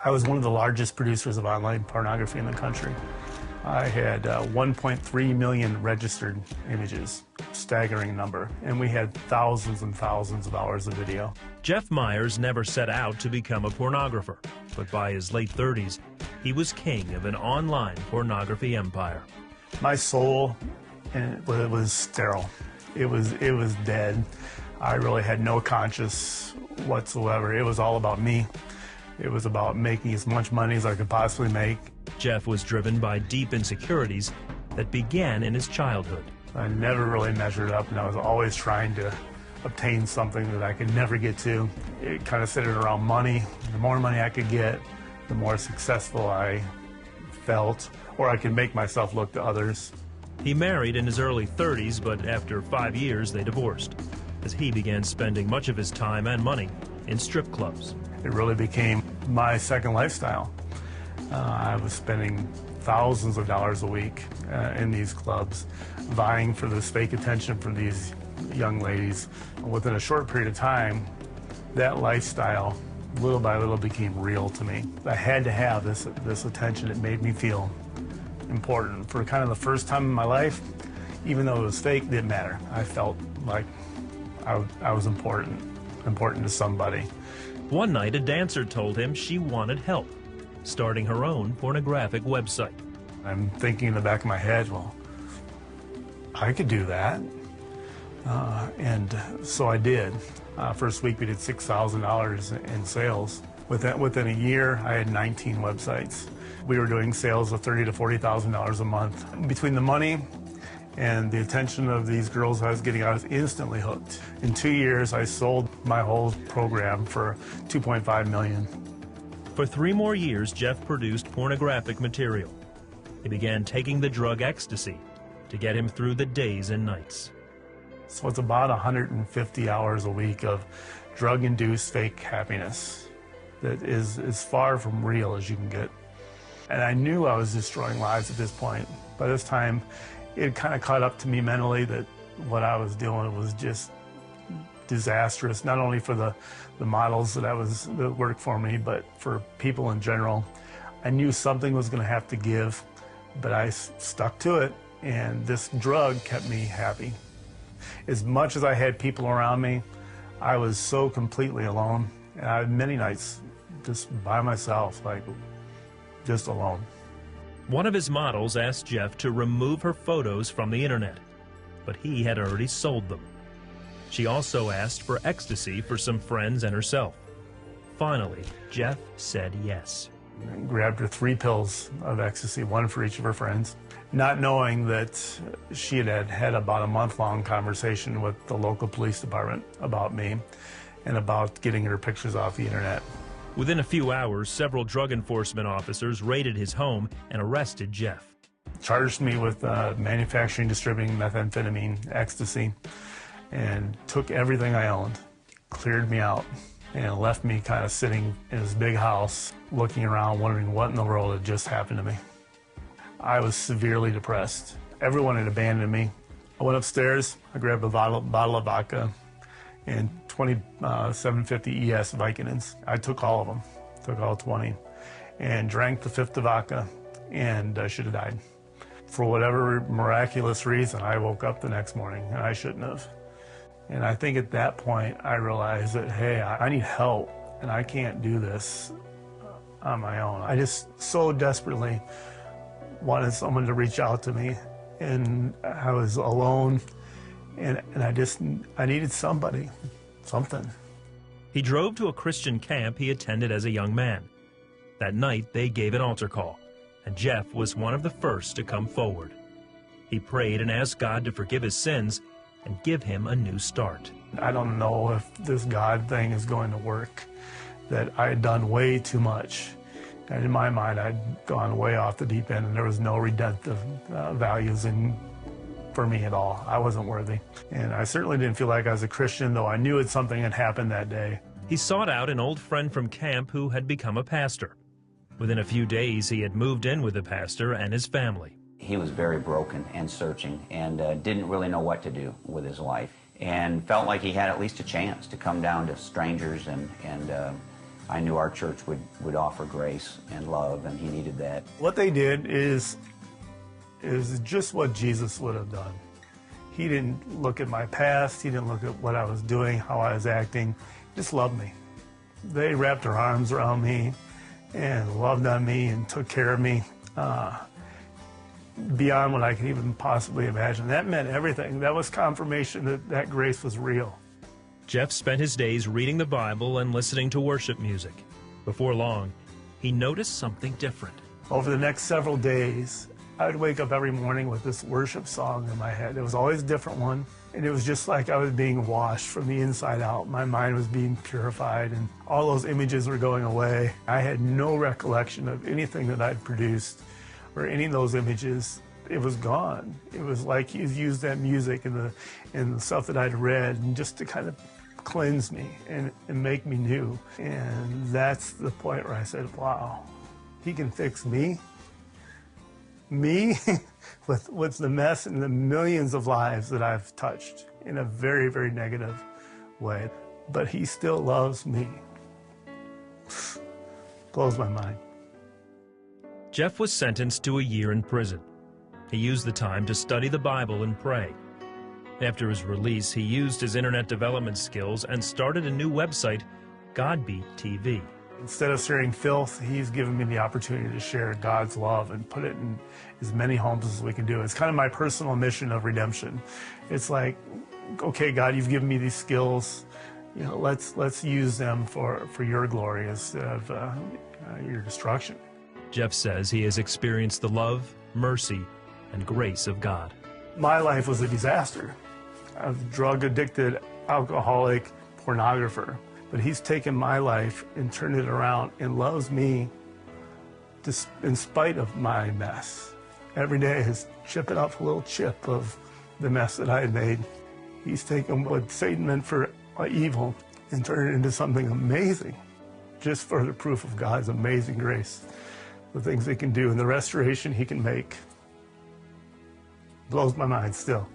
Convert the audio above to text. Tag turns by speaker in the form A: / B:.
A: I was one of the largest producers of online pornography in the country. I had 1.3 million registered images, staggering number, and we had thousands and thousands of hours of video.
B: Jeff Myers never set out to become a pornographer, but by his late 30s, he was king of an online pornography empire.
A: My soul, it was sterile. It was dead. I really had no conscience whatsoever. It was all about me. It was about making as much money as I could possibly make.
B: Jeff was driven by deep insecurities that began in his childhood.
A: I never really measured up, and I was always trying to obtain something that I could never get to. It kind of centered around money. The more money I could get, the more successful I felt, or I could make myself look to others.
B: He married in his early 30s, but after 5 years, they divorced, as he began spending much of his time and money in strip clubs.
A: It really became my second lifestyle. I was spending thousands of dollars a week in these clubs, vying for this fake attention from these young ladies. Within a short period of time, that lifestyle, little by little, became real to me. I had to have this attention. It made me feel important. For kind of the first time in my life, even though it was fake, it didn't matter. I felt like I was important to somebody.
B: One night, a dancer told him she wanted help, starting her own pornographic website.
A: I'm thinking in the back of my head, well, I could do that. And so I did. First week we did $6,000 in sales. Within a year, I had 19 websites. We were doing sales of $30,000 to $40,000 a month. Between the money and the attention of these girls I was getting, I was instantly hooked. In 2 years, I sold my whole program for $2.5 million.
B: For 3 more years, Jeff produced pornographic material. He began taking the drug ecstasy to get him through the days and nights.
A: So it's about 150 hours a week of drug-induced fake happiness that is as far from real as you can get. And I knew I was destroying lives at this point. By this time, it kind of caught up to me mentally that what I was doing was just disastrous, not only for the models that worked for me, but for people in general. I knew something was going to have to give, but I stuck to it, and this drug kept me happy. As much as I had people around me, I was so completely alone. And I had many nights just by myself, like just alone.
B: One of his models asked Jeff to remove her photos from the internet, but he had already sold them. She also asked for ecstasy for some friends and herself. Finally, Jeff said yes.
A: I grabbed her 3 pills of ecstasy, 1 for each of her friends, not knowing that she had about a month-long conversation with the local police department about me and about getting her pictures off the internet.
B: Within a few hours, several drug enforcement officers raided his home and arrested Jeff.
A: Charged me with manufacturing, distributing methamphetamine, ecstasy, and took everything I owned, cleared me out, and left me kind of sitting in this big house, looking around, wondering what in the world had just happened to me. I was severely depressed. Everyone had abandoned me. I went upstairs, I grabbed a bottle of vodka and 20 750 ES Vicodins. I took all of them, took all 20, and drank the 5th of vodka, and I should have died. For whatever miraculous reason, I woke up the next morning, and I shouldn't have. And I think at that point, I realized that, hey, I need help, and I can't do this on my own. I just so desperately wanted someone to reach out to me, and I was alone, and I needed somebody, something.
B: He drove to a Christian camp he attended as a young man. That night, they gave an altar call, and Jeff was one of the first to come forward. He prayed and asked God to forgive his sins and give him a new start.
A: I don't know if this God thing is going to work, that I had done way too much. And in my mind, I'd gone way off the deep end, and there was no redemptive values for me at all. I wasn't worthy. And I certainly didn't feel like I was a Christian, though I knew that something had happened that day.
B: He sought out an old friend from camp who had become a pastor. Within a few days, he had moved in with the pastor and his family.
C: He was very broken and searching, and didn't really know what to do with his life, and felt like he had at least a chance to come down to strangers and I knew our church would offer grace and love, and he needed that.
A: What they did is just what Jesus would have done. He didn't look at my past. He didn't look at what I was doing, how I was acting. He just loved me. They wrapped their arms around me and loved on me and took care of me beyond what I could even possibly imagine. That meant everything. That was confirmation that that grace was real.
B: Jeff spent his days reading the Bible and listening to worship music. Before long, he noticed something different.
A: Over the next several days, I would wake up every morning with this worship song in my head. It was always a different one, and it was just like I was being washed from the inside out. My mind was being purified, and all those images were going away. I had no recollection of anything that I'd produced or any of those images. It was gone. It was like he's used that music and the stuff that I'd read and just to kind of cleanse me and make me new. And that's the point where I said, wow, he can fix me with the mess and the millions of lives that I've touched in a very, very negative way. But he still loves me. Blows my mind.
B: Jeff was sentenced to a year in prison. He used the time to study the Bible and pray. After his release, he used his internet development skills and started a new website, Godbeat TV.
A: Instead of sharing filth, he's given me the opportunity to share God's love and put it in as many homes as we can do. It's kind of my personal mission of redemption. It's like, okay, God, you've given me these skills. You know, let's use them for your glory instead of your destruction.
B: Jeff says he has experienced the love, mercy, and grace of God.
A: My life was a disaster. I was a drug-addicted, alcoholic, pornographer. But he's taken my life and turned it around and loves me in spite of my mess. Every day is chipping off a little chip of the mess that I had made. He's taken what Satan meant for evil and turned it into something amazing. Just further proof of God's amazing grace, the things he can do and the restoration he can make. Blows my mind still.